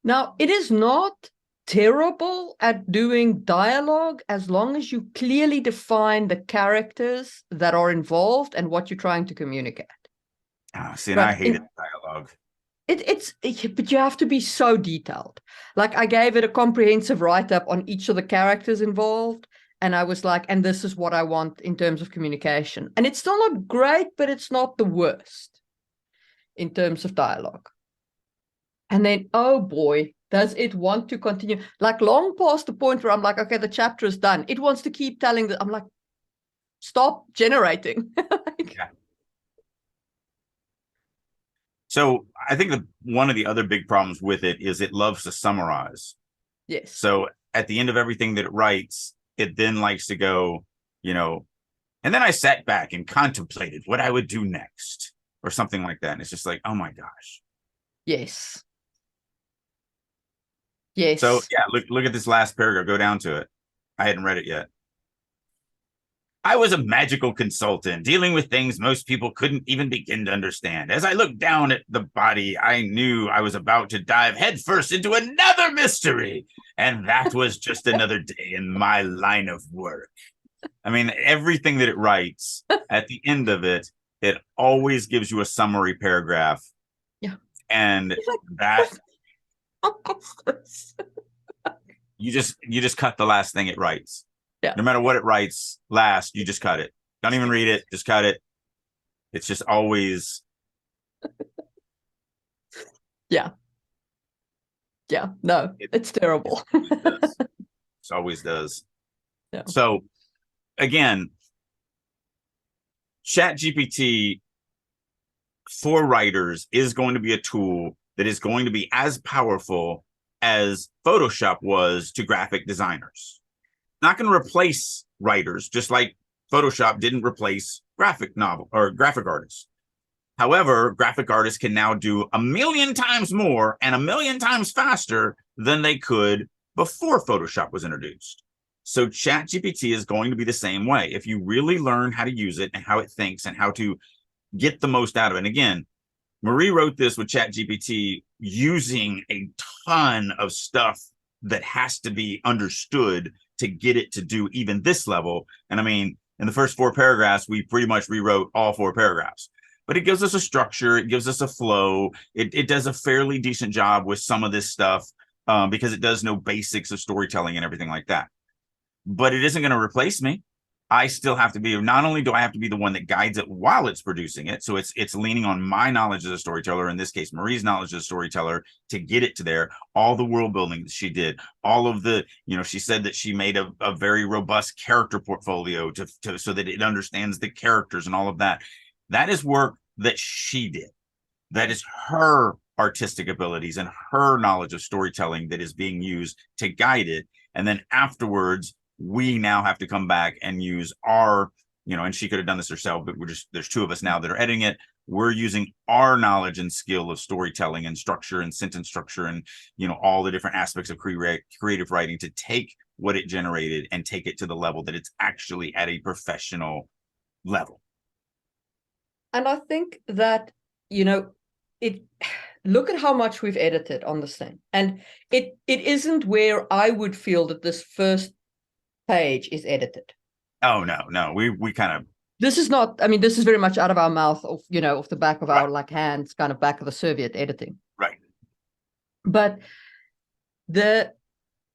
Now, it is not terrible at doing dialogue as long as you clearly define the characters that are involved and what you're trying to communicate. See, and I hated dialogue. But you have to be so detailed. Like, I gave it a comprehensive write-up on each of the characters involved, and I was like, and this is what I want in terms of communication. And it's still not great, but it's not the worst in terms of dialogue. And then, oh boy, does it want to continue? Like, long past the point where I'm like, okay, the chapter is done. It wants to keep telling that. I'm like, stop generating. Yeah. So I think one of the other big problems with it is it loves to summarize. Yes. So at the end of everything that it writes, it then likes to go, and then I sat back and contemplated what I would do next or something like that. And it's just like, oh my gosh. Yes. Yes. So yeah, look at this last paragraph. Go down to it. I hadn't read it yet. I was a magical consultant dealing with things most people couldn't even begin to understand. As I looked down at the body, I knew I was about to dive headfirst into another mystery. And that was just another day in my line of work. I mean, everything that it writes, at the end of it, it always gives you a summary paragraph. Yeah. And that you just cut the last thing it writes. Yeah. No matter what it writes last, you just cut it. Don't even read it. Just cut it. It's just always. Yeah. Yeah. No, it's terrible. It always does. Yeah. So again, Chat GPT for writers is going to be a tool that is going to be as powerful as Photoshop was to graphic designers. Not going to replace writers, just like Photoshop didn't replace graphic artists. However, graphic artists can now do 1,000,000 times more and 1,000,000 times faster than they could before Photoshop was introduced. So Chat GPT is going to be the same way. If you really learn how to use it and how it thinks and how to get the most out of it. And again, Marie wrote this with Chat GPT using a ton of stuff that has to be understood to get it to do even this level. And I mean, in the first 4 paragraphs, we pretty much rewrote all 4 paragraphs. But it gives us a structure. It gives us a flow. It does a fairly decent job with some of this stuff because it does know basics of storytelling and everything like that. But it isn't going to replace me. I still have to be, not only do I have to be the one that guides it while it's producing it, so it's leaning on my knowledge as a storyteller, in this case, Marie's knowledge as a storyteller, to get it to there, all the world building that she did, all of the, she said that she made a very robust character portfolio so that it understands the characters and all of that. That is work that she did. That is her artistic abilities and her knowledge of storytelling that is being used to guide it. And then afterwards, we now have to come back and use our, and she could have done this herself, but there's 2 of us now that are editing it. We're using our knowledge and skill of storytelling and structure and sentence structure and, all the different aspects of creative writing to take what it generated and take it to the level that it's actually at a professional level. And I think that, look at how much we've edited on this thing. And it isn't where I would feel that this first page is edited. Oh, no. We kind of. This is not, this is very much out of our mouth, off the back of our hands, kind of back of the Soviet editing. Right. But the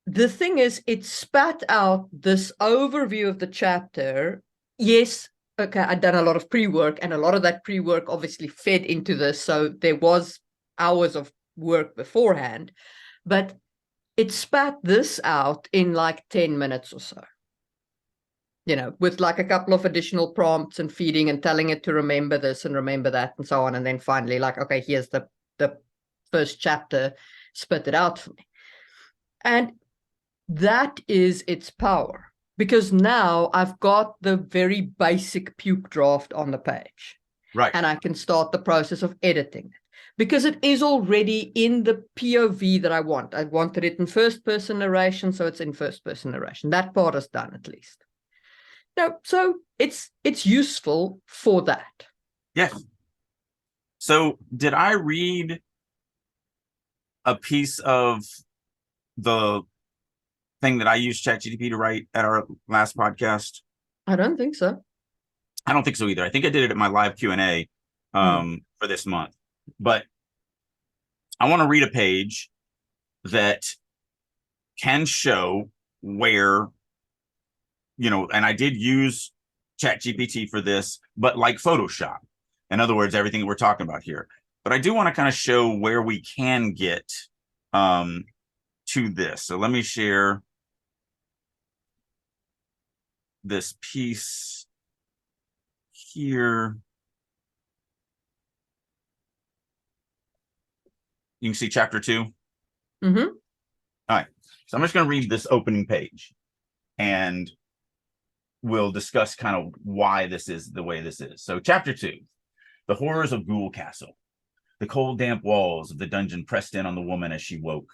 thing is, it spat out this overview of the chapter. Yes, okay, I'd done a lot of pre-work, and a lot of that pre-work obviously fed into this, so there was hours of work beforehand, but it spat this out in like 10 minutes or so, with like a couple of additional prompts and feeding and telling it to remember this and remember that and so on, and then finally like, okay, here's the first chapter, spit it out for me. And that is its power. Because now I've got the very basic puke draft on the page. Right. And I can start the process of editing it. Because it is already in the POV that I want. I wanted it in first-person narration, so it's in first-person narration. That part is done, at least. Now, so it's useful for that. Yes. So did I read a piece of the thing that I used Chat GPT to write at our last podcast? I don't think so. I don't think so either. I think I did it at my live Q&A for this month. But I want to read a page that can show where, and I did use Chat GPT for this, but like Photoshop. In other words, everything that we're talking about here. But I do want to kind of show where we can get to this. So let me share this piece here. You can see chapter 2. Mm-hmm. All right. So I'm just going to read this opening page, and we'll discuss kind of why this is the way this is. So chapter 2, the horrors of Ghoul Castle. The cold, damp walls of the dungeon pressed in on the woman as she woke.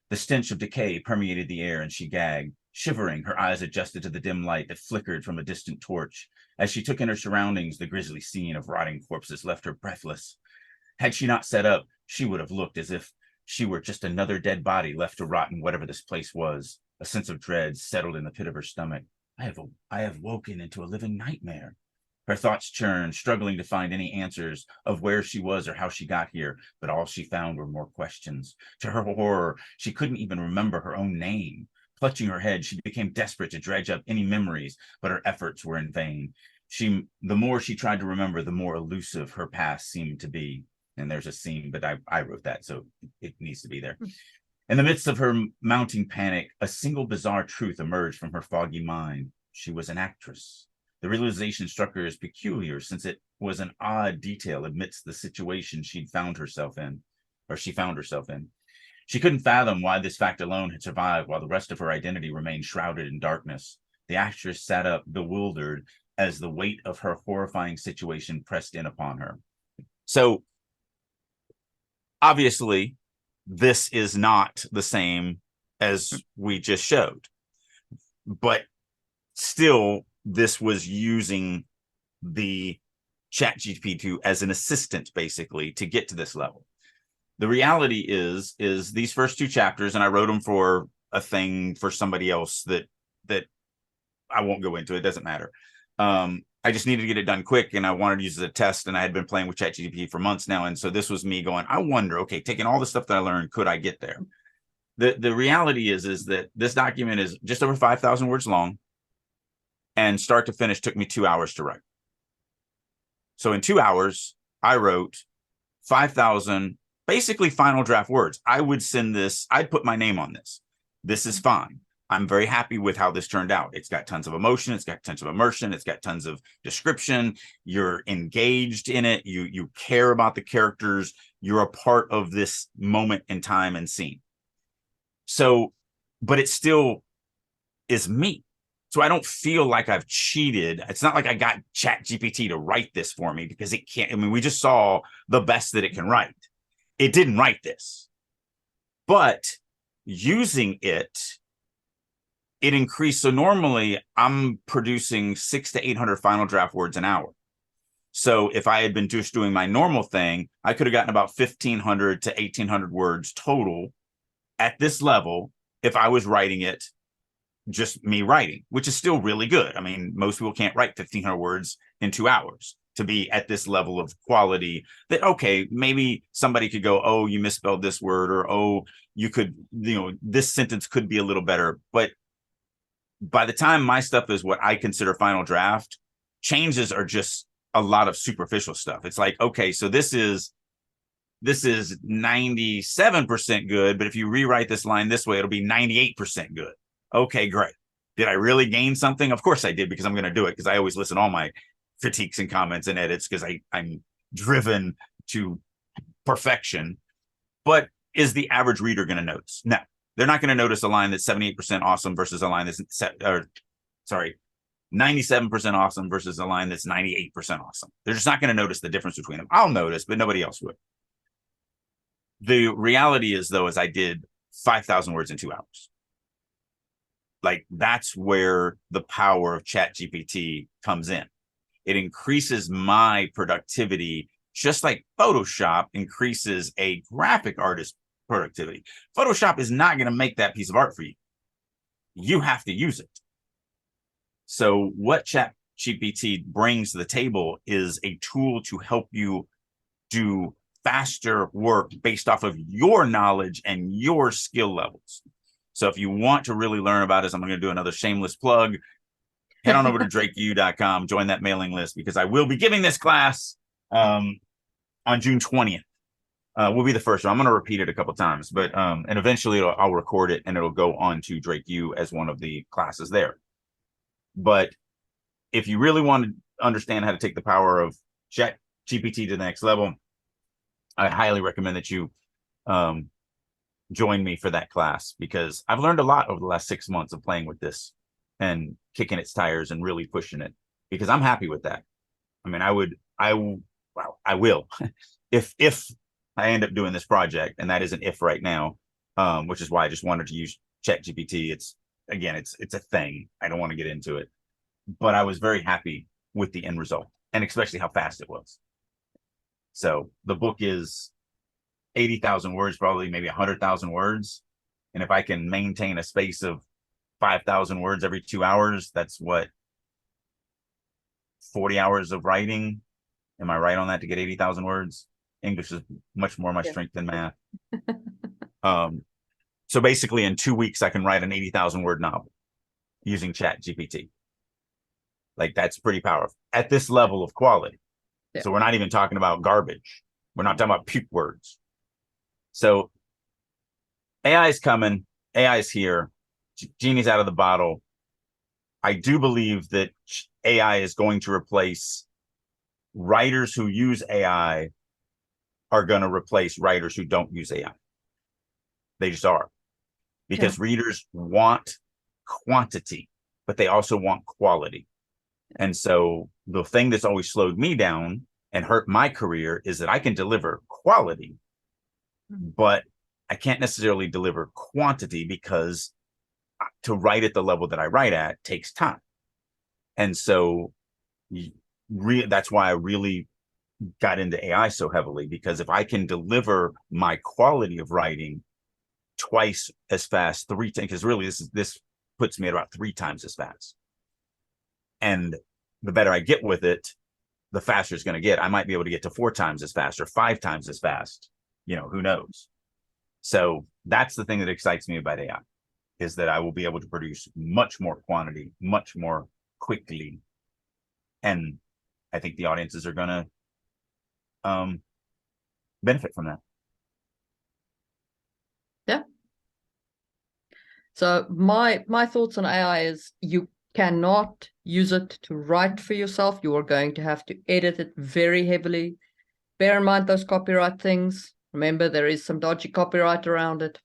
The stench of decay permeated the air, and she gagged. Shivering, her eyes adjusted to the dim light that flickered from a distant torch. As she took in her surroundings, the grisly scene of rotting corpses left her breathless. Had she not sat up, she would have looked as if she were just another dead body left to rot in whatever this place was. A sense of dread settled in the pit of her stomach. I have woken into a living nightmare. Her thoughts churned, struggling to find any answers of where she was or how she got here, but all she found were more questions. To her horror, she couldn't even remember her own name. Clutching her head, she became desperate to dredge up any memories, but her efforts were in vain. The more she tried to remember, the more elusive her past seemed to be. And there's a scene, but I wrote that, so it needs to be there. In the midst of her mounting panic, a single bizarre truth emerged from her foggy mind. She was an actress. The realization struck her as peculiar, since it was an odd detail amidst the situation she found herself in. She couldn't fathom why this fact alone had survived while the rest of her identity remained shrouded in darkness. The actress sat up, bewildered, as the weight of her horrifying situation pressed in upon her. So, obviously, this is not the same as we just showed. But still, this was using the Chat GPT as an assistant, basically, to get to this level. The reality is these first 2 chapters, and I wrote them for a thing for somebody else that I won't go into. It doesn't matter. I just needed to get it done quick, and I wanted to use it as a test, and I had been playing with Chat GPT for months now, and so this was me going, I wonder, okay, taking all the stuff that I learned, could I get there? The reality is that this document is just over 5,000 words long, and start to finish took me 2 hours to write. So in 2 hours, I wrote 5,000 basically final draft words. I would send this, I'd put my name on this. This is fine. I'm very happy with how this turned out. It's got tons of emotion. It's got tons of immersion. It's got tons of description. You're engaged in it. You care about the characters. You're a part of this moment in time and scene. So, but it still is me. So I don't feel like I've cheated. It's not like I got Chat GPT to write this for me, because it can't. I mean, we just saw the best that it can write. It didn't write this. But using it increased. So normally I'm producing 600 to 800 final draft words an hour. So if I had been just doing my normal thing, I could have gotten about 1,500 to 1,800 words total at this level if I was writing it, just me writing, which is still really good. I mean, most people can't write 1,500 words in 2 hours to be at this level of quality that, okay, maybe somebody could go, oh, you misspelled this word, or, oh, you could, this sentence could be a little better. But by the time my stuff is what I consider final draft, changes are just a lot of superficial stuff. It's like, okay, so this is 97% good, but if you rewrite this line this way, it'll be 98% good. Okay, great. Did I really gain something? Of course I did, because I'm going to do it, because I always listen to all my critiques and comments and edits, because I'm driven to perfection. But is the average reader going to notice? No, they're not going to notice a line that's 78% awesome versus a line that's 97% awesome versus a line that's 98% awesome. They're just not going to notice the difference between them. I'll notice, but nobody else would. The reality is, though, is I did 5,000 words in 2 hours. Like, that's where the power of Chat GPT comes in. It increases my productivity, just like Photoshop increases a graphic artist productivity. Photoshop is not going to make that piece of art for you. you have to use it. So what Chat GPT brings to the table is a tool to help you do faster work based off of your knowledge and your skill levels. So if you want to really learn about this, I'm going to do another shameless plug. Head on over to drakeu.com, join that mailing list, because I will be giving this class on June 20th. Will be the first one. I'm going to repeat it a couple times, but and eventually I'll record it and it'll go on to DrakeU as one of the classes there. But if you really want to understand how to take the power of Chat GPT to the next level, I highly recommend that you join me for that class, because I've learned a lot over the last 6 months of playing with this and kicking its tires and really pushing it, because I'm happy with that. I mean, I will, if I end up doing this project, and that is an if right now, which is why I just wanted to use Chat GPT. It's a thing. I don't want to get into it, but I was very happy with the end result, and especially how fast it was. So the book is 80,000 words, probably maybe 100,000 words. And if I can maintain a space of 5,000 words every 2 hours, that's what, 40 hours of writing. Am I right on that, to get 80,000 words? English is much more my strength than math. So basically in 2 weeks, I can write an 80,000 word novel using Chat GPT. Like, that's pretty powerful at this level of quality. Yeah. So we're not even talking about garbage. We're not talking about puke words. So AI is coming. AI is here. Genie's out of the bottle. I do believe that AI is going to replace writers who use AI are going to replace writers who don't use AI. They just are. Because readers want quantity, but they also want quality. And so the thing that's always slowed me down and hurt my career is that I can deliver quality, but I can't necessarily deliver quantity, because to write at the level that I write at takes time. And so that's why I really got into AI so heavily, because if I can deliver my quality of writing twice as fast, 3 times, because really this puts me at about 3 times as fast. And the better I get with it, the faster it's going to get. I might be able to get to 4 times as fast or 5 times as fast. Who knows? So that's the thing that excites me about AI, is that I will be able to produce much more quantity, much more quickly. And I think the audiences are going to benefit from that. Yeah. So my thoughts on AI is, you cannot use it to write for yourself. You are going to have to edit it very heavily. Bear in mind those copyright things. Remember, there is some dodgy copyright around it.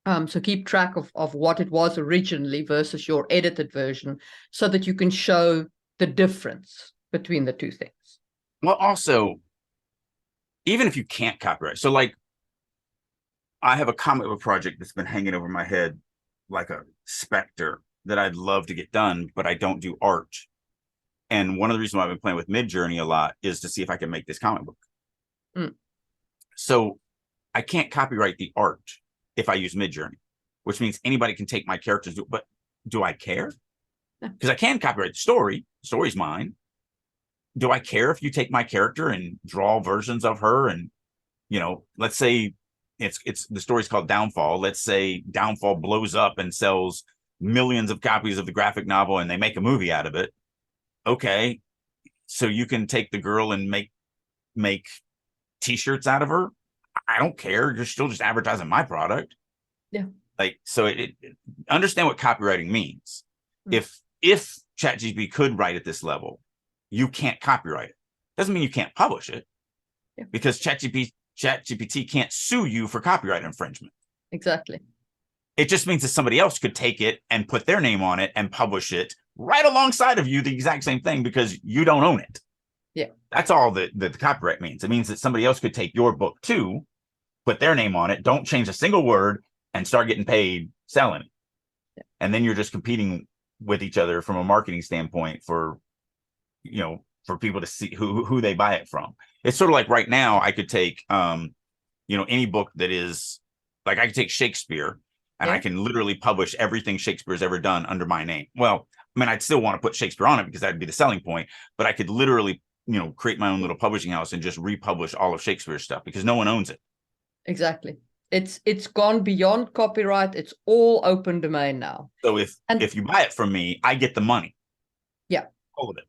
So keep track of what it was originally versus your edited version, so that you can show the difference between the two things. Well, also, even if you can't copyright, so like, I have a comic book project that's been hanging over my head like a specter that I'd love to get done, but I don't do art. And one of the reasons why I've been playing with Midjourney a lot is to see if I can make this comic book. So I can't copyright the art if I use Midjourney, which means anybody can take my characters. But do I care? Because I can copyright the story. The story's mine. Do I care if you take my character and draw versions of her? And, let's say it's the story's called Downfall. Let's say Downfall blows up and sells millions of copies of the graphic novel, and they make a movie out of it. Okay, so you can take the girl and make t-shirts out of her. I don't care. You're still just advertising my product. Yeah. Like, so understand what copywriting means. If ChatGPT could write at this level, you can't copyright it. Doesn't mean you can't publish it, because ChatGPT can't sue you for copyright infringement. Exactly. It just means that somebody else could take it and put their name on it and publish it right alongside of you, the exact same thing, because you don't own it. Yeah. That's all that the copyright means. It means that somebody else could take your book too, put their name on it, don't change a single word, and start getting paid selling it. Yeah. And then you're just competing with each other from a marketing standpoint for people to see who they buy it from. It's sort of like right now, I could take any book that is, like, I could take Shakespeare and I can literally publish everything Shakespeare's ever done under my name. Well, I mean, I'd still want to put Shakespeare on it because that'd be the selling point, but I could literally, you know, create my own little publishing house and just republish all of Shakespeare's stuff because no one owns it. Exactly. It's gone beyond copyright. It's all open domain now. So if you buy it from me, I get the money. Yeah. All of it.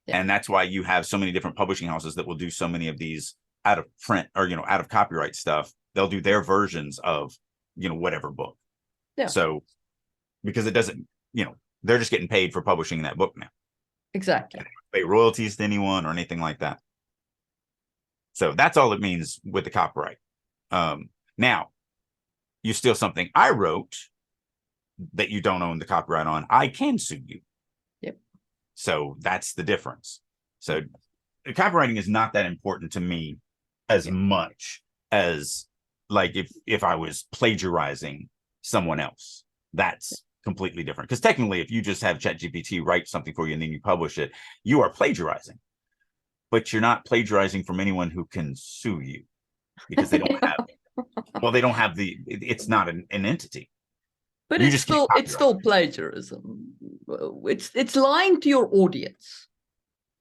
Yeah. And that's why you have so many different publishing houses that will do so many of these out of print or, you know, out of copyright stuff. They'll do their versions of, you know, whatever book. Yeah. So because it doesn't, you know, they're just getting paid for publishing that book now. Exactly. They don't pay royalties to anyone or anything like that. So that's all it means with the copyright. Now, you steal something I wrote that you don't own the copyright on, I can sue you. Yep. So that's the difference. So copywriting is not that important to me as much as like if I was plagiarizing someone else. That's completely different. Because technically, if you just have Chat GPT write something for you and then you publish it, you are plagiarizing. But you're not plagiarizing from anyone who can sue you because they don't have well, they don't have it's not an entity. But you it's still plagiarism. It's lying to your audience.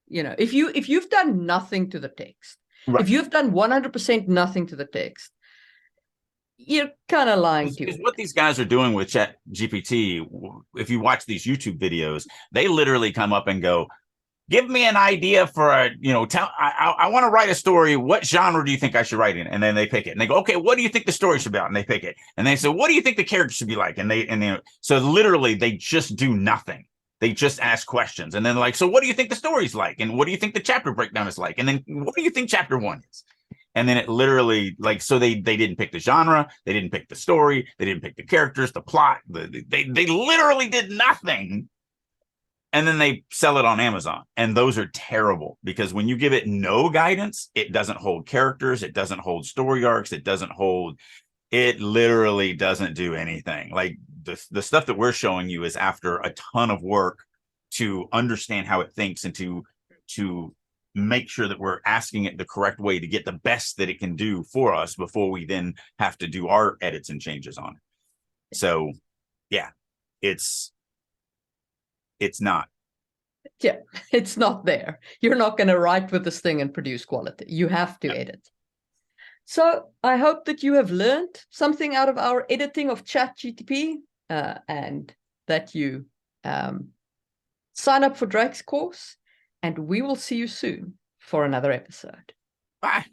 You know, if you've done nothing to the text, right. If you've done 100% nothing to the text, you're kind of lying to you. What these guys are doing with Chat GPT, if you watch these YouTube videos, they literally come up and go, give me an idea for a, you know, I want to write a story. What genre do you think I should write in? And then they pick it and they go, okay, what do you think the story should be about? And they pick it. And they say, what do you think the character should be like? So literally they just do nothing. They just ask questions. And then like, so what do you think the story's like? And what do you think the chapter breakdown is like? And then what do you think chapter 1 is? And then it literally like, so they didn't pick the genre. They didn't pick the story. They didn't pick the characters, the plot. They literally did nothing. And then they sell it on Amazon. And those are terrible because when you give it no guidance, it doesn't hold characters. It doesn't hold story arcs. It literally doesn't do anything. Like the stuff that we're showing you is after a ton of work to understand how it thinks and to make sure that we're asking it the correct way to get the best that it can do for us before we then have to do our edits and changes on it. So yeah, it's not. Yeah, it's not there. You're not going to write with this thing and produce quality. You have to edit. So I hope that you have learned something out of our editing of Chat GPT and that you sign up for Drake's course, and we will see you soon for another episode. Bye.